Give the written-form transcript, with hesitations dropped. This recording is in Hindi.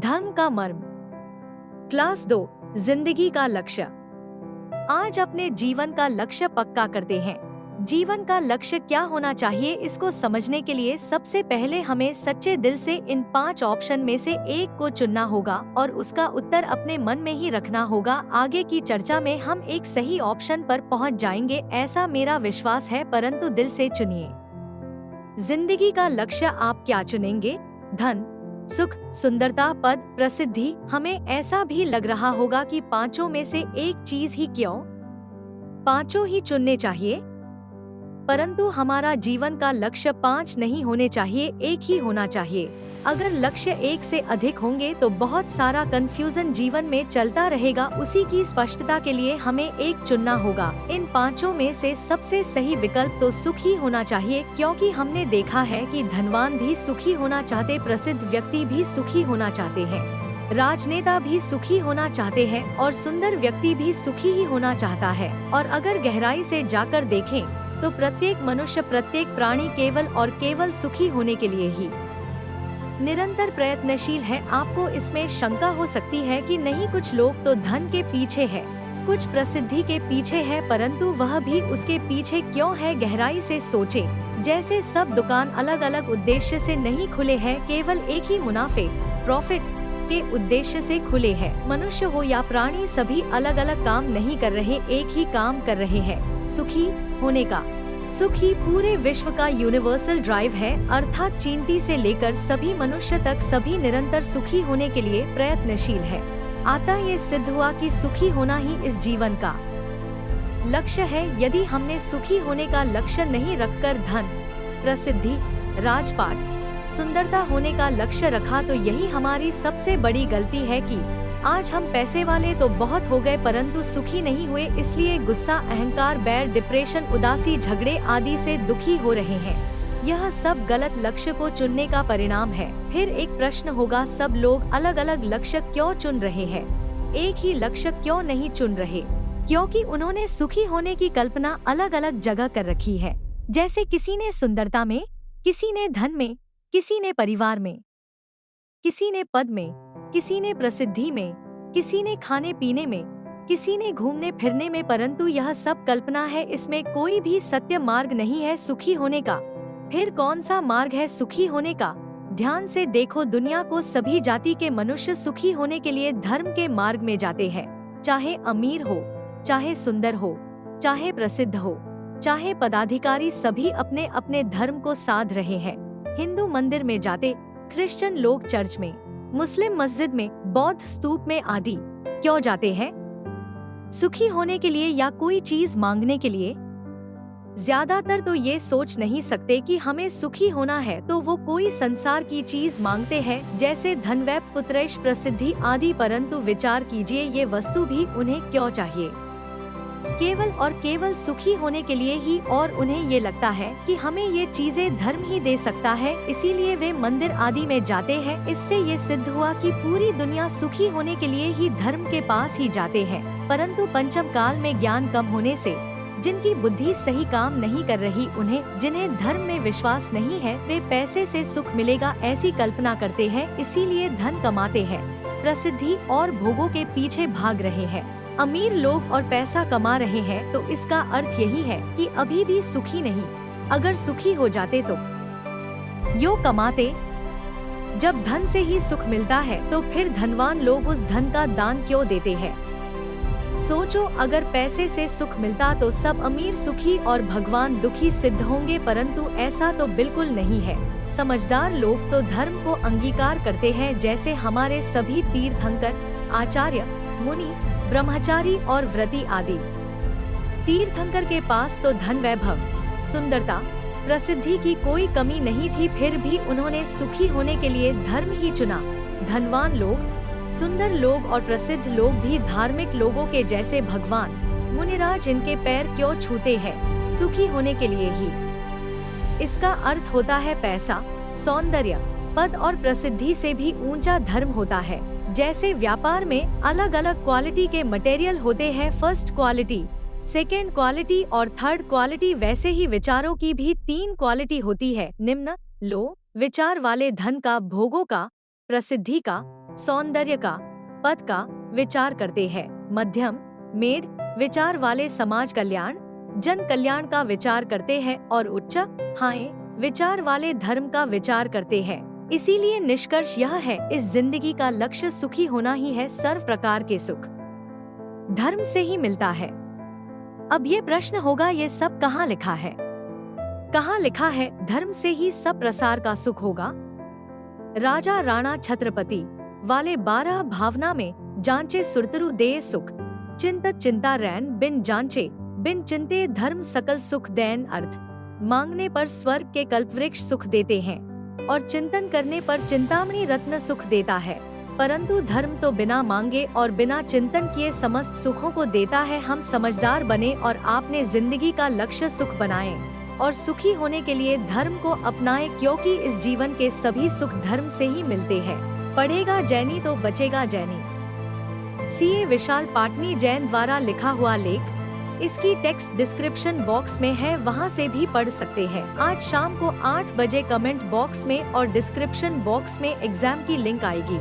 धर्म का मर्म। क्लास 2, जिंदगी का लक्ष्य। आज अपने जीवन का लक्ष्य पक्का करते हैं। जीवन का लक्ष्य क्या होना चाहिए, इसको समझने के लिए सबसे पहले हमें सच्चे दिल से इन 5 ऑप्शन में से एक को चुनना होगा और उसका उत्तर अपने मन में ही रखना होगा। आगे की चर्चा में हम एक सही ऑप्शन पर पहुंच जाएंगे, ऐसा मेरा विश्वास है, परंतु दिल से चुनिए। जिंदगी का लक्ष्य आप क्या चुनेंगे? धन, सुख, सुंदरता, पद, प्रसिद्धि। हमें ऐसा भी लग रहा होगा कि पांचों में से एक चीज ही क्यों, पांचों ही चुनने चाहिए। परंतु हमारा जीवन का लक्ष्य 5 नहीं होने चाहिए, एक ही होना चाहिए। अगर लक्ष्य एक से अधिक होंगे तो बहुत सारा कंफ्यूजन जीवन में चलता रहेगा। उसी की स्पष्टता के लिए हमें एक चुनना होगा। इन पांचों में से सबसे सही विकल्प तो सुख ही होना चाहिए, क्योंकि हमने देखा है कि धनवान भी सुखी होना चाहते, प्रसिद्ध व्यक्ति भी सुखी होना चाहते हैं, राजनेता भी सुखी होना चाहते हैं और सुंदर व्यक्ति भी सुखी ही होना चाहता है। और अगर गहराई से जाकर देखें तो प्रत्येक मनुष्य, प्रत्येक प्राणी केवल और केवल सुखी होने के लिए ही निरंतर प्रयत्नशील है। आपको इसमें शंका हो सकती है कि नहीं, कुछ लोग तो धन के पीछे है, कुछ प्रसिद्धि के पीछे है, परंतु वह भी उसके पीछे क्यों है? गहराई से सोचे। जैसे सब दुकान अलग अलग उद्देश्य से नहीं खुले हैं, केवल एक ही मुनाफे, प्रॉफिट के उद्देश्य से खुले हैं। मनुष्य हो या प्राणी, सभी अलग अलग काम नहीं कर रहे, एक ही काम कर रहे हैं, सुखी होने का। सुख ही पूरे विश्व का यूनिवर्सल ड्राइव है, अर्थात चींटी से लेकर सभी मनुष्य तक सभी निरंतर सुखी होने के लिए प्रयत्नशील है। अतः ये सिद्ध हुआ कि सुखी होना ही इस जीवन का लक्ष्य है। यदि हमने सुखी होने का लक्ष्य नहीं रखकर धन, प्रसिद्धि, राजपाट, सुंदरता होने का लक्ष्य रखा तो यही हमारी सबसे बड़ी गलती है कि आज हम पैसे वाले तो बहुत हो गए परंतु सुखी नहीं हुए। इसलिए गुस्सा, अहंकार, बैर, डिप्रेशन, उदासी, झगड़े आदि से दुखी हो रहे हैं। यह सब गलत लक्ष्य को चुनने का परिणाम है। फिर एक प्रश्न होगा, सब लोग अलग अलग लक्ष्य क्यों चुन रहे हैं, एक ही लक्ष्य क्यों नहीं चुन रहे? क्योंकि उन्होंने सुखी होने की कल्पना अलग अलग जगह कर रखी है। जैसे किसी ने सुंदरता में, किसी ने धन में, किसी ने परिवार में, किसी ने पद में, किसी ने प्रसिद्धि में, किसी ने खाने पीने में, किसी ने घूमने फिरने में, परंतु यह सब कल्पना है। इसमें कोई भी सत्य मार्ग नहीं है सुखी होने का। फिर कौन सा मार्ग है सुखी होने का? ध्यान से देखो दुनिया को, सभी जाति के मनुष्य सुखी होने के लिए धर्म के मार्ग में जाते हैं। चाहे अमीर हो, चाहे सुंदर हो, चाहे प्रसिद्ध हो, चाहे पदाधिकारी, सभी अपने अपने धर्म को साध रहे हैं। हिंदू मंदिर में जाते, क्रिश्चियन लोग चर्च में, मुस्लिम मस्जिद में, बौद्ध स्तूप में आदि क्यों जाते हैं? सुखी होने के लिए या कोई चीज मांगने के लिए? ज्यादातर तो ये सोच नहीं सकते कि हमें सुखी होना है तो वो कोई संसार की चीज मांगते हैं, जैसे धन, वैभ, पुत्रैश, प्रसिद्धि आदि। परंतु विचार कीजिए, ये वस्तु भी उन्हें क्यों चाहिए? केवल और केवल सुखी होने के लिए ही। और उन्हें ये लगता है कि हमें ये चीजें धर्म ही दे सकता है, इसीलिए वे मंदिर आदि में जाते हैं। इससे ये सिद्ध हुआ कि पूरी दुनिया सुखी होने के लिए ही धर्म के पास ही जाते हैं। परंतु पंचम काल में ज्ञान कम होने से, जिनकी बुद्धि सही काम नहीं कर रही, उन्हें, जिन्हें धर्म में विश्वास नहीं है, वे पैसे से सुख मिलेगा ऐसी कल्पना करते हैं, इसीलिए धन कमाते हैं, प्रसिद्धि और भोगों के पीछे भाग रहे हैं। अमीर लोग और पैसा कमा रहे हैं तो इसका अर्थ यही है कि अभी भी सुखी नहीं। अगर सुखी हो जाते तो यो कमाते। जब धन से ही सुख मिलता है तो फिर धनवान लोग उस धन का दान क्यों देते हैं? सोचो, अगर पैसे से सुख मिलता तो सब अमीर सुखी और भगवान दुखी सिद्ध होंगे, परंतु ऐसा तो बिल्कुल नहीं है। समझदार लोग तो धर्म को अंगीकार करते हैं, जैसे हमारे सभी तीर्थंकर, आचार्य, मुनि, ब्रह्मचारी और व्रती आदि। तीर्थंकर के पास तो धन, वैभव, सुंदरता, प्रसिद्धि की कोई कमी नहीं थी, फिर भी उन्होंने सुखी होने के लिए धर्म ही चुना। धनवान लोग, सुंदर लोग और प्रसिद्ध लोग भी धार्मिक लोगों के जैसे भगवान, मुनिराज इनके पैर क्यों छूते हैं? सुखी होने के लिए ही। इसका अर्थ होता है पैसा, सौंदर्य, पद और प्रसिद्धि से भी ऊंचा धर्म होता है। जैसे व्यापार में अलग अलग क्वालिटी के मटेरियल होते हैं, फर्स्ट क्वालिटी, सेकेंड क्वालिटी और थर्ड क्वालिटी, वैसे ही विचारों की भी 3 क्वालिटी होती है, निम्न, लो। विचार वाले धन का, भोगों का, प्रसिद्धि का, सौंदर्य का, पद का विचार करते हैं। मध्यम मेड विचार वाले समाज कल्याण, जन कल्याण का विचार करते हैं। और उच्च हाय विचार वाले धर्म का विचार करते हैं। इसीलिए निष्कर्ष यह है, इस जिंदगी का लक्ष्य सुखी होना ही है। सर्व प्रकार के सुख धर्म से ही मिलता है। अब ये प्रश्न होगा, ये सब कहाँ लिखा है? कहाँ लिखा है धर्म से ही सब प्रसार का सुख होगा? राजा राणा छत्रपति वाले 12 भावना में जांचे सुरतरु दे सुख, चिंतत चिंता रैन बिन जांचे, बिन चिंते धर्म सकल सुख दैन। अर्थ, मांगने पर स्वर्ग के कल्पवृक्ष सुख देते हैं और चिंतन करने पर चिंतामणि रत्न सुख देता है, परंतु धर्म तो बिना मांगे और बिना चिंतन किए समस्त सुखों को देता है। हम समझदार बने और आपने जिंदगी का लक्ष्य सुख बनाए और सुखी होने के लिए धर्म को अपनाएं, क्योंकि इस जीवन के सभी सुख धर्म से ही मिलते हैं। पढ़ेगा जैनी तो बचेगा जैनी। सीए विशाल पाटनी जैन द्वारा लिखा हुआ लेख, इसकी टेक्स्ट डिस्क्रिप्शन बॉक्स में है, वहां से भी पढ़ सकते हैं। आज शाम को 8 बजे कमेंट बॉक्स में और डिस्क्रिप्शन बॉक्स में एग्जाम की लिंक आएगी।